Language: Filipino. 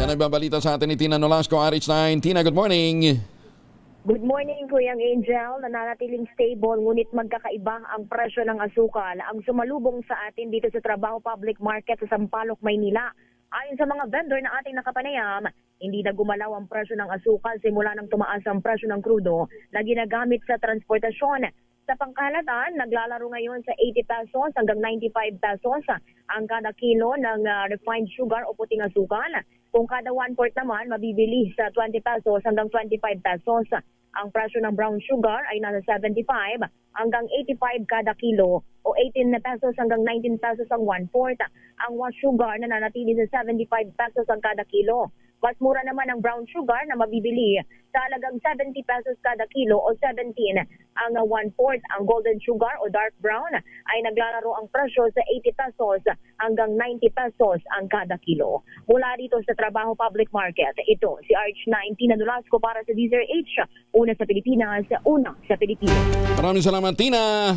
Yan ang babalita sa atin ni Tina Nolasco, RH9. Tina, good morning. Good morning, Kuyang Angel. Nananatiling stable ngunit magkakaiba ang presyo ng asukal ang sumalubong sa atin dito sa Trabaho Public Market sa Sampaloc, Maynila. Ayon sa mga vendor na ating nakapanayam, hindi na gumalaw ang presyo ng asukal simula nang tumaas ang presyo ng krudo na ginagamit sa transportasyon. Sa pangkalahatan, naglalaro ngayon sa 80 pesos hanggang 95 pesos ang kada kilo ng refined sugar o puting asukal. Kung kada 1/4 naman, mabibili sa 20 pesos hanggang 25 pesos. Ang presyo ng brown sugar ay nasa 75 hanggang 85 kada kilo o 18 pesos hanggang 19 pesos ang 1/4. Ang white sugar na nanatili sa 75 pesos ang kada kilo. Mas mura naman ang brown sugar na mabibili sa halagang 70 pesos kada kilo o 17 ang 1/4. Ang golden sugar o dark brown ay naglalaro ang presyo sa 80 pesos hanggang 90 pesos ang kada kilo. Mula dito sa Trabaho Public Market, ito si RH9 Tina Nolasco para sa DZRH. Una sa Pilipinas, una sa Pilipinas. Maraming salamat, Tina.